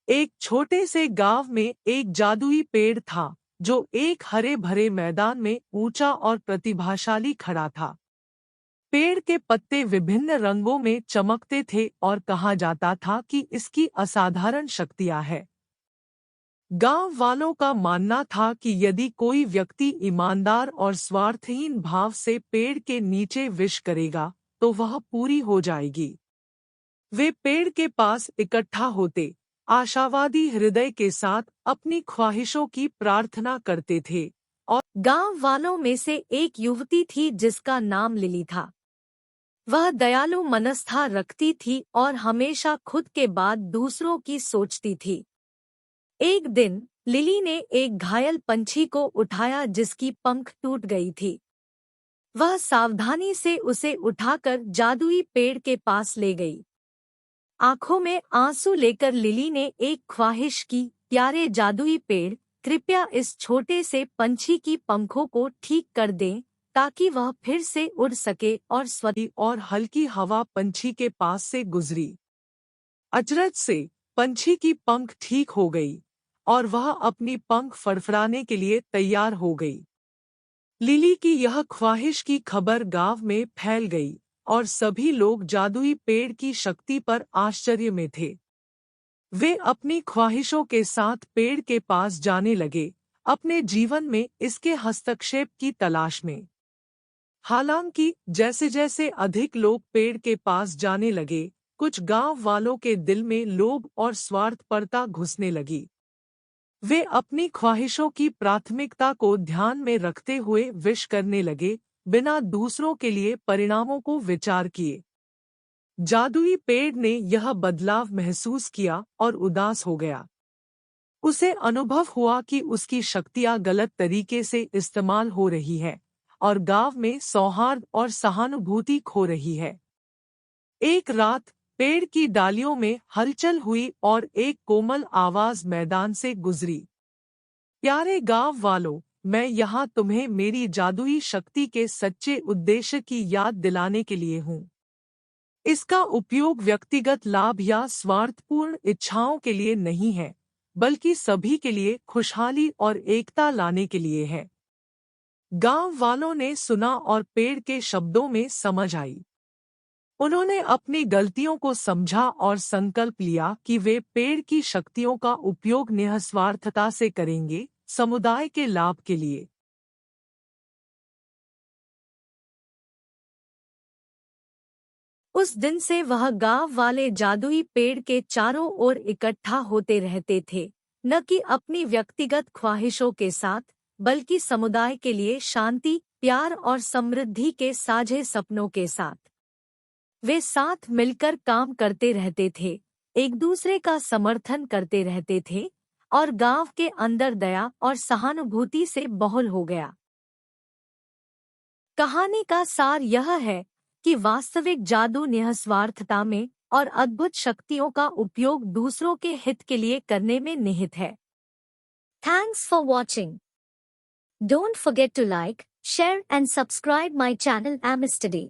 एक छोटे से गांव में एक जादुई पेड़ था जो एक हरे भरे मैदान में ऊंचा और प्रतिभाशाली खड़ा था। पेड़ के पत्ते विभिन्न रंगों में चमकते थे और कहा जाता था कि इसकी असाधारण शक्तियां हैं। गांव वालों का मानना था कि यदि कोई व्यक्ति ईमानदार और स्वार्थहीन भाव से पेड़ के नीचे विश करेगा तो वह पूरी हो जाएगी। वे पेड़ के पास इकट्ठा होते, आशावादी हृदय के साथ अपनी ख्वाहिशों की प्रार्थना करते थे। और गांव वालों में से एक युवती थी जिसका नाम लिली था। वह दयालु मनस्था रखती थी और हमेशा खुद के बाद दूसरों की सोचती थी। एक दिन लिली ने एक घायल पंछी को उठाया जिसकी पंख टूट गई थी। वह सावधानी से उसे उठाकर जादुई पेड़ के पास ले गई। आंखों में आंसू लेकर लिली ने एक ख्वाहिश की, प्यारे जादुई पेड़, कृपया इस छोटे से पंछी की पंखों को ठीक कर दें ताकि वह फिर से उड़ सके। और स्वती और हल्की हवा पंछी के पास से गुजरी। अचरज से पंछी की पंख ठीक हो गई और वह अपनी पंख फड़फड़ाने के लिए तैयार हो गई। लिली की यह ख्वाहिश की खबर गांव में फैल गई और सभी लोग जादुई पेड़ की शक्ति पर आश्चर्य में थे। वे अपनी ख्वाहिशों के साथ पेड़ के पास जाने लगे, अपने जीवन में इसके हस्तक्षेप की तलाश में। हालांकि जैसे जैसे अधिक लोग पेड़ के पास जाने लगे, कुछ गांव वालों के दिल में लोभ और स्वार्थपरता घुसने लगी। वे अपनी ख्वाहिशों की प्राथमिकता को ध्यान में रखते हुए विश करने लगे, बिना दूसरों के लिए परिणामों को विचार किए। जादुई पेड़ ने यह बदलाव महसूस किया और उदास हो गया। उसे अनुभव हुआ कि उसकी शक्तियां गलत तरीके से इस्तेमाल हो रही है और गांव में सौहार्द और सहानुभूति खो रही है। एक रात पेड़ की डालियों में हलचल हुई और एक कोमल आवाज मैदान से गुजरी। प्यारे गांव वालों, मैं यहाँ तुम्हें मेरी जादुई शक्ति के सच्चे उद्देश्य की याद दिलाने के लिए हूँ। इसका उपयोग व्यक्तिगत लाभ या स्वार्थपूर्ण इच्छाओं के लिए नहीं है, बल्कि सभी के लिए खुशहाली और एकता लाने के लिए है। गांव वालों ने सुना और पेड़ के शब्दों में समझ आई। उन्होंने अपनी गलतियों को समझा और संकल्प लिया कि वे पेड़ की शक्तियों का उपयोग निस्वार्थता से करेंगे, समुदाय के लाभ के लिए। उस दिन से वह गांव वाले जादुई पेड़ के चारों ओर इकट्ठा होते रहते थे, न कि अपनी व्यक्तिगत ख्वाहिशों के साथ, बल्कि समुदाय के लिए शांति, प्यार और समृद्धि के साझे सपनों के साथ। वे साथ मिलकर काम करते रहते थे, एक दूसरे का समर्थन करते रहते थे और गांव के अंदर दया और सहानुभूति से बहुल हो गया। कहानी का सार यह है कि वास्तविक जादू निस्वार्थता में और अद्भुत शक्तियों का उपयोग दूसरों के हित के लिए करने में निहित है। Thanks for watching. Don't forget to like, share and subscribe my channel Amistudy.